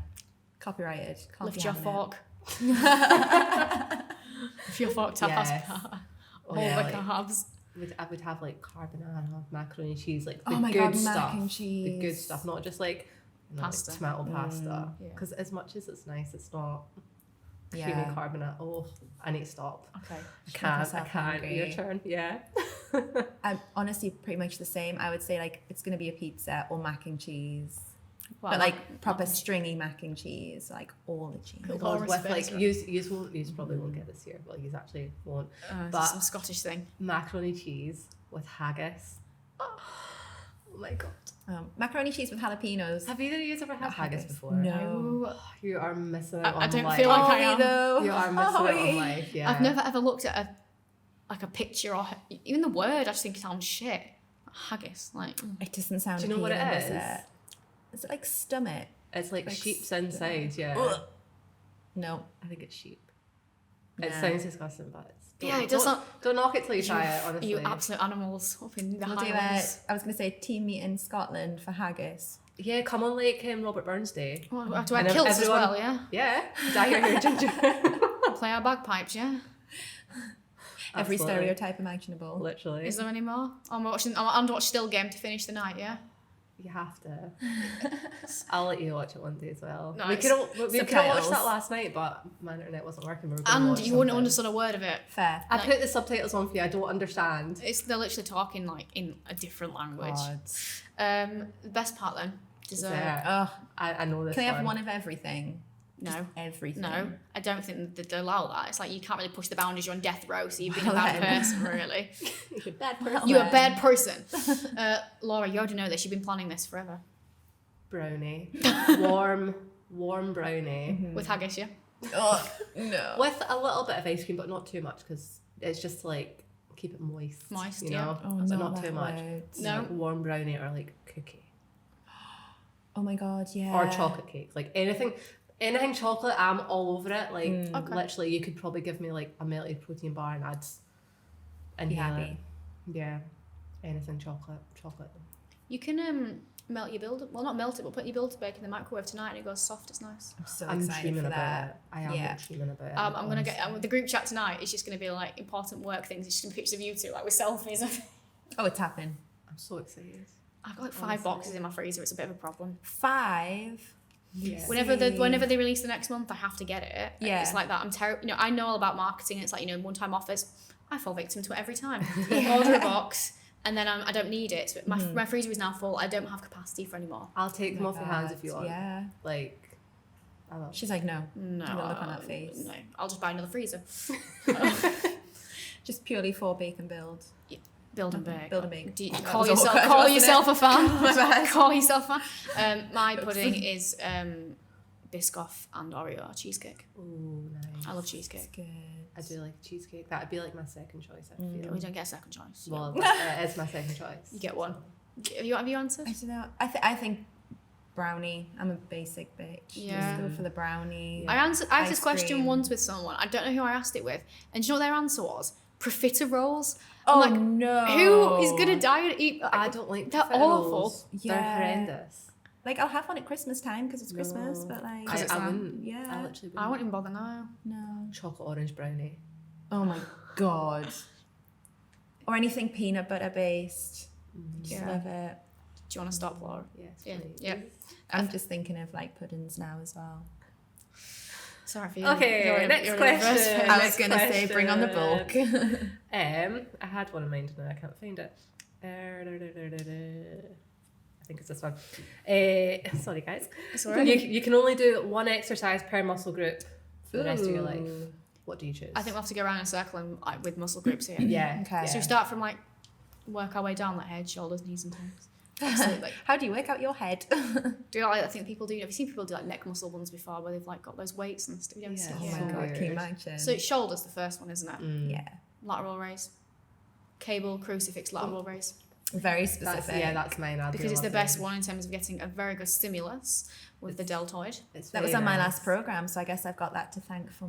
Copyrighted. Can't Lift be your having it. fork. Lift your fork, tapas. Yes. All yeah, the like- carbs. I would have like carbonara, macaroni and cheese, like the Oh my good God, stuff. mac and The good cheese. stuff, not just like, you know, Pasta. like tomato pasta. Yeah. Because as much as it's nice, it's not creamy Yeah. carbonara. Oh, I need to stop. Okay. I myself can't. hungry. Your turn. Yeah. I'm honestly pretty much the same. I would say like it's gonna be a pizza or mac and cheese. Well, But like proper stringy mac and cheese, like all the cheese. Cool. God, Laura's with face, like right? you probably won't get this year, but you actually won't. it's but- some Scottish thing. Macaroni cheese with haggis. Oh my god. Macaroni cheese with jalapenos. Have either of you ever had Not haggis haggis. before? No. You are missing out on I don't life. feel like I am. though. You are missing out on Ollie. life. Yeah. I've never ever looked at a like a picture or even the word. I just think it sounds shit. Haggis, like. It doesn't sound Do you know what it appealing, is? does it? Is it like stomach? It's like Like sheep's inside, yeah. Ugh. No. I think it's sheep. It Nah. sounds disgusting, but it's Yeah, it does not. Don't knock it till you try it, honestly. You absolute animals up in the We'll do Highlands. I was going to say team meet in Scotland for haggis. Yeah, come on like Robert Burns Day. Well, do I And have kilts as everyone- well? Yeah. Yeah, dye your hair ginger. Play our bagpipes. Yeah. Every Absolutely. stereotype imaginable. Literally. Is there any more? I'm on to watch Still Game to finish the night. Yeah. You have to. I'll let you watch it one day as well. Nice. We could have watched Subtitles. that last night, but my internet wasn't working. We were gonna And watch you wouldn't something. understand a word of it. Fair. I put the subtitles on for you. I don't understand. They're literally talking like in a different language. God. The best part then, dessert. Dessert. Ugh. I know this Can I have one. one of everything? Just No. everything. No, I don't think that they allow that. It's like you can't really push the boundaries. You're on death row, so you've been Well a bad then. person, really. You're a bad person. Well You're a then. bad person. Laura, you already know this. You've been planning this forever. Brownie. warm brownie. With haggis, yeah? Oh, no. With a little bit of ice cream, but not too much because it's just to, like keep it moist. Moist, you yeah. know? Oh, So not not too that much. word. No. Like warm brownie or like cookie. Oh my God, yeah. Or chocolate cake. Like anything chocolate, I'm all over it. Like Okay. literally you could probably give me like a melted protein bar and I'd Be inhale happy. it. Yeah. Anything chocolate. You can melt your builder. Well, not melt it, but put your builder bake in the microwave tonight and it goes soft. It's nice. I'm so I'm excited dreaming for about that. it. I am Yeah. dreaming about it. I'm gonna get the group chat tonight. It's just gonna be like important work things. It's just gonna be pictures of you two, like with selfies. Oh, it's happening. I'm so excited. I've got like 5 Honestly. boxes in my freezer. It's a bit of a problem. 5. Yeah. Whenever they release the next month, I have to get it. Yeah. It's like that. I'm terrible. You know, I know all about marketing. It's like, you know, one-time offers. I fall victim to it every time. Order a box, and then I don't need it. So my freezer is now full. I don't have capacity for anymore. I'll take them off your hands if you want. Yeah. Like I love She's like, no. No, Do not look on that face. No, I'll just buy another freezer. Just purely for bacon build. Build and bake. Build and bake. Do you That call was yourself awkward, call wasn't yourself a fan? My bad. Call yourself a fan. My pudding is Biscoff and Oreo cheesecake. Ooh, nice. I love It's cheesecake. good. I do like cheesecake. That'd be like my second choice, I feel. We don't get a second choice. Well, it is my second choice. You get one. Have you answered? I don't know. I think brownie. I'm a basic bitch. Yeah. Just go for the brownie. I asked Ice this question cream. once with someone. I don't know who I asked it with. And do you know what their answer was? Profiteroles. I'm Oh like, no. who is gonna die and eat? I don't like They're profiteroles. awful. Yeah. They're horrendous. Like I'll have one at Christmas time because it's Christmas, No. but like Because it's I that. wouldn't. Yeah. I literally I wouldn't. won't even bother now. no. Chocolate orange brownie. Oh my god. Or anything peanut butter based. Just Yeah. love it. Do you want to stop, Laura? Yes, Yeah, please. yeah. I'm just thinking of like puddings now as well. Sorry for you. Okay, You're in- next you're in reverse question. phase. I was Next gonna say bring on the bulk. question. I had one in mind and I can't find it. I think it's this one. Sorry, guys. It's all right. You can only do one exercise per muscle group for the rest of your life. Ooh. What do you choose? I think we'll have to go around in a circle and like with muscle groups here. Yeah. Okay. So we start from like work our way down, like head, shoulders, knees, and toes. Absolutely. How do you work out your head? Do you know, like I think people do? Have you seen people do like neck muscle ones before, where they've like got those weights and stuff? You don't see Yeah. Oh it. my So god, can you weird. imagine? So shoulders, the first one, isn't it? Mm. yeah. Lateral raise, cable, crucifix, lateral raise, Very specific. That's mine. I'd because it's the best one in terms of getting a very good stimulus with the deltoid. That was on my last program, so I guess I've got that to thank for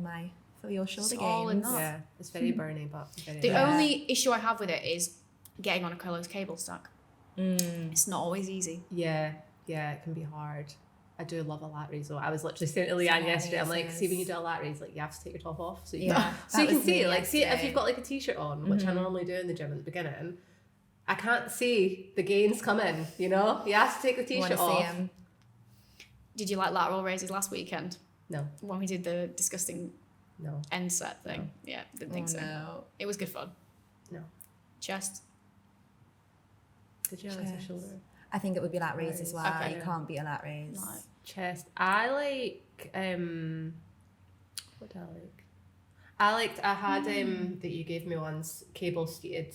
your shoulder It's all in gains. that. Yeah, it's very burny, but very The nice. Yeah. only issue I have with it is getting on a close cable stack. Mm. It's not always easy. Yeah, it can be hard. I do love a lat raise though. I was literally saying to Leanne yesterday, I'm like, see when you do a lat raise, like you have to take your top off so you Yeah, so you that can was see me it. Like see if yesterday. you've got like a t-shirt on, which I Mhm. normally do in the gym at the beginning, I can't see the gains come in, you know? You have to take the You want t-shirt to see off. him? Did you like lateral raises last weekend No, when we did the disgusting no. end set thing? Yeah, didn't think so. No. It was good fun. No. Chest. Did you have a Chest. shoulder? I think it would be lat raise as well. Okay. You can't beat a lat raise. Like, Chest. I like what do I like? I had that you gave me once, cable seated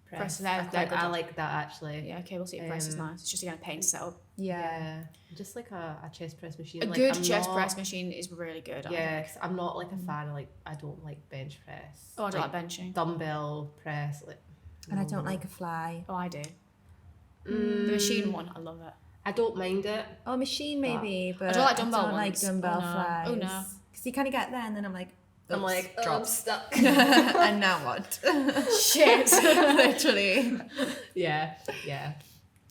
press. Press, I they're good. like that actually. yeah, cable seated press is Um, nice. It's just again a pain to set up. Yeah. Just like a chest press machine. A like, good I'm chest not- press machine is really good. I Yeah, think. 'cause I'm not like a fan of like, I don't like bench press. Oh, I don't like benching. Dumbbell press. Like, And I don't no. like a fly. Oh, I do. Mm, The machine one, I love it. I don't mind it. Oh, machine maybe, but don't like dumbbell I don't like ones. dumbbell Oh, no. flies. Oh, no. Because you kind of get there and then I'm like, I'm oops, like, I'm drops. stuck. And now what? Shit. Literally. Yeah, yeah.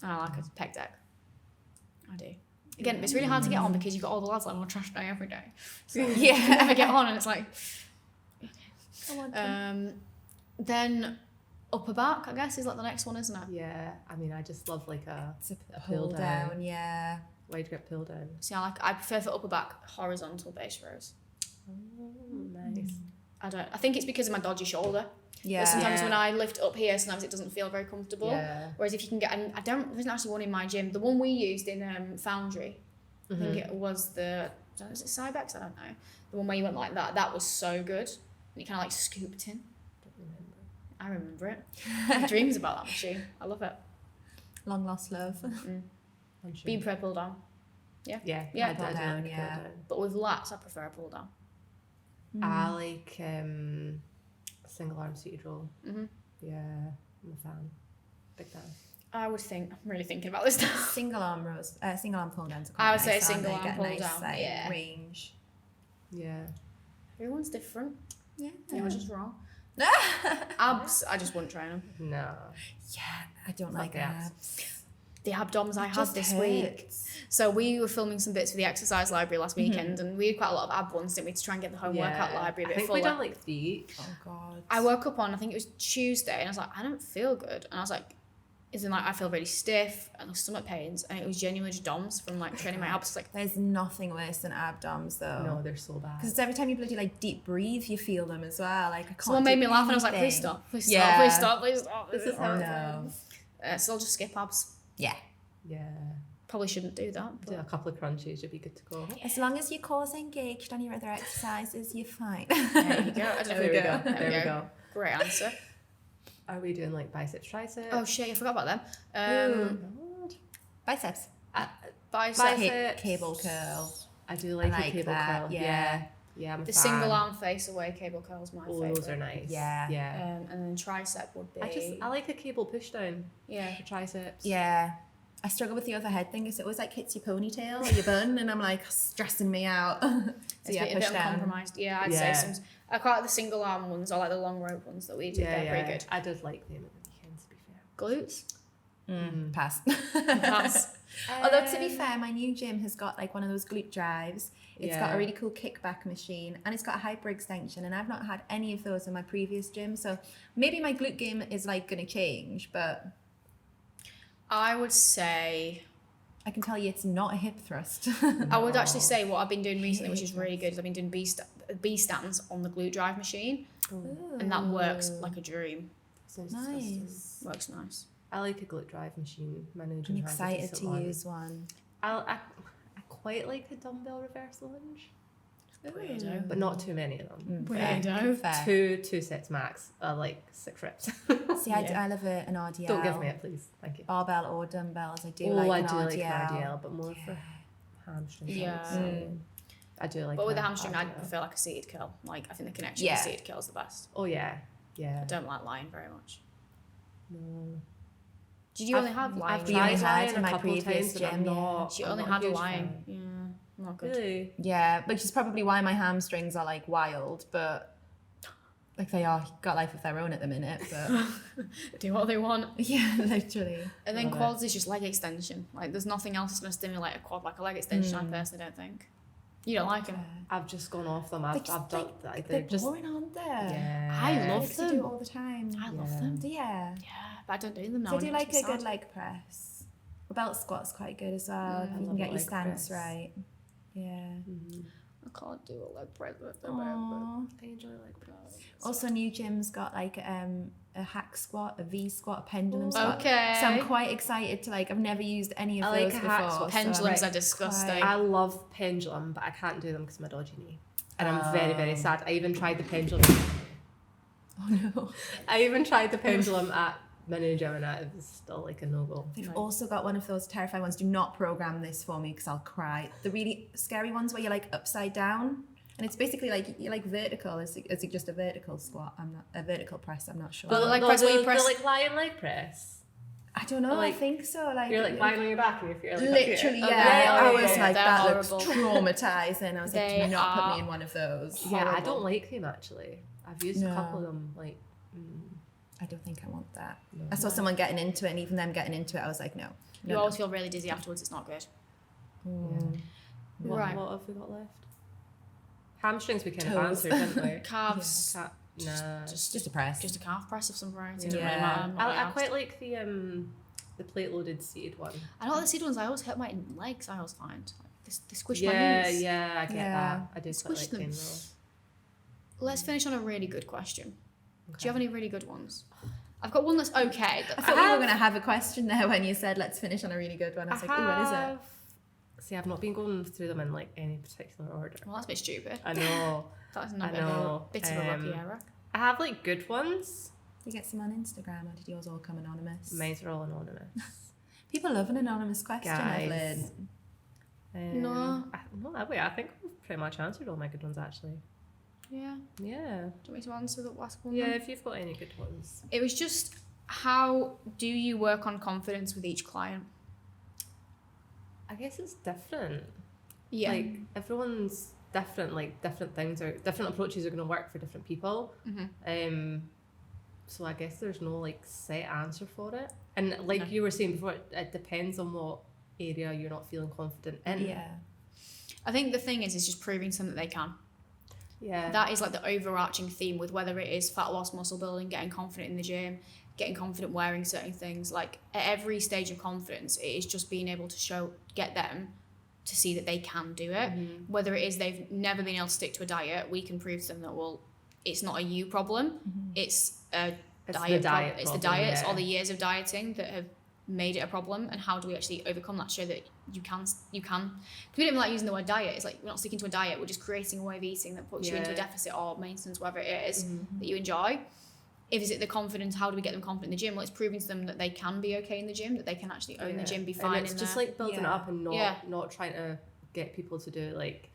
I like a peg deck. I do. Again, it's really hard to get on because you've got all the lads like on trash day every day. So you Yeah. never get on, and it's like. I want to. Then upper back, I guess, is like the next one, isn't it? Yeah, I mean, I just love like a It's a pull pull down. down, yeah. wide grip pull down. See, I prefer for upper back horizontal base rows. Oh, nice. I think it's because of my dodgy shoulder. Yeah. Sometimes Yeah. when I lift up here, sometimes it doesn't feel very comfortable. Yeah. Whereas if you can get, and there isn't actually one in my gym. The one we used in Foundry, I think it was was it Cybex? I don't know. The one where you went like that. That was so good. And you kind of like scooped in. I remember it. I have dreams about that machine. I love it. Long lost love. Beam pro pull down. Yeah, Yeah, I do pull down, like yeah. pull down. But with lats, I prefer a pull down. I like single arm seated roll. Mhm. Yeah, I'm a fan. Big fan. I would think, I'm really thinking about this now. Single arm pull downs. Are I would quite say nice, aren't single they? arm Get pull nice, down, like, yeah. range. Yeah. Everyone's different. Yeah. You're just wrong. Abs, I just wouldn't train them. No. Yeah, I don't Fuck like the abs. abs. The abdoms I had Just this week. hurts. So we were filming some bits for the exercise library last weekend, and we had quite a lot of ab ones, didn't we, to try and get the home workout library a bit I think fuller. we done like 3. Oh god. I woke up on, I think it was Tuesday, and I was like, I don't feel good. And I was like, is in like I feel really stiff and stomach pains, and it was genuinely just DOMs from like training my abs. Like, There's nothing worse than abdoms though. No, they're so bad. Because every time you bloody like deep breathe, you feel them as well. Like I can't. someone do made me laugh, and I was like, please anything. stop, please Yeah. stop, please stop, please stop. This is how Oh it no. So I'll just skip abs. Yeah. Yeah. Probably shouldn't do that. Do a But couple of crunches, you'll be good to go. As long as your core's engaged on your other exercises, you're fine. there you go. I don't know. There we go. There There we go. Great answer. Are we doing like biceps, triceps? Oh shit, I forgot about them. God. Biceps. Biceps. Hip cable curl. I do like, I like a cable that, curl. yeah. Yeah, I'm a The fan. single arm face away cable curl's my Oh, favourite. those are nice. Yeah. Yeah. And then tricep would be. I like a cable push down yeah. for triceps. Yeah. I struggle with the overhead thing because it always like hits your ponytail or your bun, and I'm like stressing me out. So It's yeah, a bit push down. uncompromised. Yeah, I'd Yeah. say some. I quite like the single arm ones or like the long rope ones that we did. Yeah, They're yeah. pretty good. I did like them at the weekends, to be fair. Glutes. Pass. Pass. Although to be fair, my new gym has got like one of those glute drives. It's got Yeah. a really cool kickback machine and it's got a hyper extension, and I've not had any of those in my previous gym. So maybe my glute game is like going to change, but I would say. I can tell you it's not a hip thrust. I would actually say what I've been doing recently, which is really good, is I've been doing B stands on the glute drive machine, and that works like a dream. Sounds disgusting. Nice. Works nice. I like a glute drive machine. My new gym I'm has a excited decent to one. use one. I quite like a dumbbell reverse lunge, Weirdo. but not too many of them. Weirdo. Fair. Two sets max, like 6 reps. See, Yeah. I love an RDL. Don't give me it, please. Thank you. Barbell or dumbbells. I do Oh, like I an do RDL. like an RDL, but more for hamstrings. I would Yeah. say. I do like. But with the an hamstring, I'd RDL. prefer like a seated curl. Like, I think the connection Yeah. with seated curl is the best. Oh yeah, yeah. I don't like lying very much. No. Did you only have lying? I've We only tried had lying in a my couple previous times, and I'm gym, not. She I'm only not a had a huge lying. fan. Yeah, not good. Really? Yeah, which is probably why my hamstrings are like wild, but like they are got life of their own at the minute. But Do what they want. yeah, literally. And then Love it. quads is just leg extension. Like, there's nothing else that's going to stimulate a quad like a leg extension, I personally don't think. You don't like them? I've just gone off them. I've done. They're They're just. boring, aren't they? Yeah. I I love used to them. do it all the time. I love Yeah. them. Yeah. Yeah, but I don't do them now. So and do it like makes a me good sad. leg press. A belt squat's quite good as well. I If you can love a get your leg stance press. right. Yeah. I can't do a leg press with the Aw. I enjoy leg press. Also, new gym's got like a hack squat, a V squat, a pendulum squat. Okay. So I'm quite excited to like. I've never used any of I like those a hack before. squat. so I'm, Pendulums like, are disgusting. quite- I love pendulum, but I can't do them because of my dodgy knee. And I'm very, Oh. very sad. I even tried the pendulum. Oh no. I even tried the pendulum at mini gym and it was still like a no-go. They've also got one of those terrifying ones. Do not program this for me because I'll cry. The really scary ones where you're like upside down. And it's basically like you're like vertical. Is it just a vertical squat? I'm not a vertical press. I'm not sure. But like press where you press. The like lion leg press. I don't know. like- I think so. Like You're like lying on your back and your feet are like literally, up here. yeah. Okay, I was okay. like, They're that horrible. looks traumatizing. I was like, They do not put are me in one of those. Yeah, I Horrible. don't like them actually. I've used a No. couple of them. Like, I don't think I want that. no. I saw someone getting into it, and even them getting into it, I was like, no. You always feel really dizzy afterwards. It's not good. What, Right. What have we got left? Hamstrings we kind Toes. of answered, didn't we? Calves. Nah. Just a press. Just a calf press of some variety. Yeah. Doesn't really matter. I'm not really I asked. quite like the plate loaded seated one. I don't like the seed ones. I always hurt my legs. I always find like, they squish my Yeah, knees. yeah, I get Yeah. that. I do quite Squish like them. them though. Let's finish on a really good question. Okay. Do you have any really good ones? I've got one that's okay. I thought we were going to have a question there when you said, let's finish on a really good one. I was like, ooh, what is it? See, I've not been going through them in like any particular order. Well, that's a bit stupid. I know. That's I not a know. bit of a rookie error. I have like good ones. Did you get some on Instagram, or did yours all come anonymous? Mine's are all anonymous. People love an anonymous question, Guys. Evelyn. No. I think we've pretty much answered all my good ones actually. Yeah. Yeah. Do you want me to answer the last one? Yeah, then? if you've got any good ones. It was just, how do you work on confidence with each client? I guess it's different. Yeah. Like everyone's different, like different things or different approaches are gonna work for different people. Mhm. So I guess there's no like set answer for it. And like No. you were saying before, it depends on what area you're not feeling confident in. Yeah. I think the thing is just proving to them that they can. Yeah. That is like the overarching theme with whether it is fat loss, muscle building, getting confident in the gym, getting confident wearing certain things. Like at every stage of confidence, it is just being able to get them to see that they can do it. Mhm. Whether it is they've never been able to stick to a diet, we can prove to them that, well, it's not a you problem, it's a It's diet the diet it's the problem, diets yeah. or the years of dieting that have made it a problem, and how do we actually overcome that, show that you can because we don't even like using the word diet. It's like we're not sticking to a diet, we're just creating a way of eating that puts you into a Yeah. deficit or maintenance, whatever it is Mhm. that you enjoy. If is it the confidence, how do we get them confident in the gym? Well, it's proving to them that they can be okay in the gym, that they can actually own the Yeah. gym, be fine And it's in just there. like building it Yeah. up and not trying to get people to do like,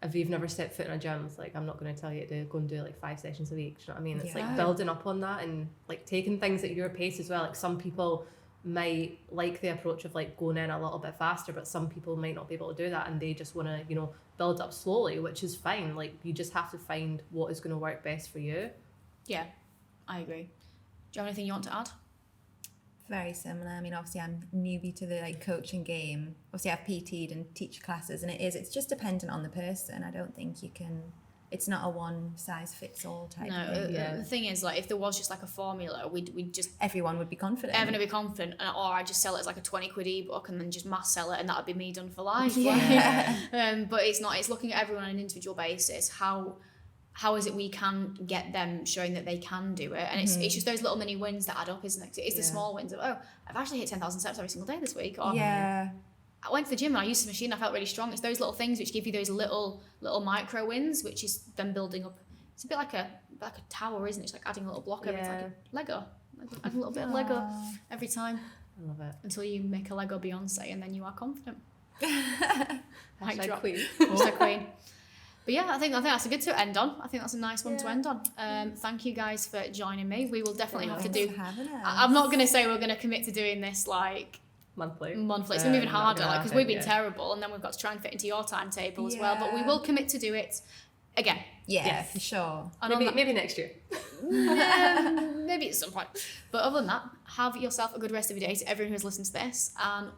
if you've never stepped foot in a gym, it's like I'm not going to tell you to go and do like 5 sessions a week. Do you know what I mean? It's Yeah. like building up on that and like taking things at your pace as well. Like some people might like the approach of like going in a little bit faster, but some people might not be able to do that, and they just want to build up slowly, which is fine. Like you just have to find what is going to work best for you. Yeah, I agree. Do you have anything you want to add? Very similar. I mean, obviously, I'm newbie to the like coaching game. Obviously, I've PT'd and teach classes, and it's just dependent on the person. I don't think you can. It's not a one size fits all type No, thing. Yeah. the thing is, like, if there was just like a formula, we'd just Everyone would be confident. ever to be confident, or I just sell it as like a 20 quid ebook and then just mass sell it, and that would be me done for life. Yeah. But it's not. It's looking at everyone on an individual basis. How is it we can get them showing that they can do it? And it's just those little mini wins that add up, isn't it? 'Cause it's the Yeah. small wins of, oh, I've actually hit 10,000 steps every single day this week, or Yeah. I went to the gym and I used the machine, I felt really strong. It's those little things which give you those little micro wins, which is then building up. It's a bit like a tower, isn't it? It's like adding a little block over. It's like a Lego. Add a little bit of Lego Aw. every time I love it. until you make a Lego Beyonce, and then you are confident. Mic Hashtag drop. queen. Hashtag queen. But yeah, I think that's a good to end on. I think that's a nice one to Yeah. end on. Thank you guys for joining me. We will definitely have to Thanks do. for having us. I'm not gonna say we're gonna commit to doing this like Monthly. monthly. It's gonna be even Not harder, gonna like because happen, we've been yeah. terrible, and then we've got to try and fit into your timetable as well. But we Yeah. will commit to do it again. Yeah, Yes. for sure. And on Maybe next year. that, maybe at some point. But other than that, have yourself a good rest of your day to everyone who's listened to this. And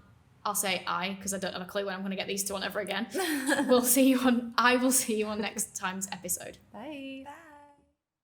I'll say because I don't have a clue when I'm going to get these two on ever again. I will see you on next time's episode. Bye. Bye.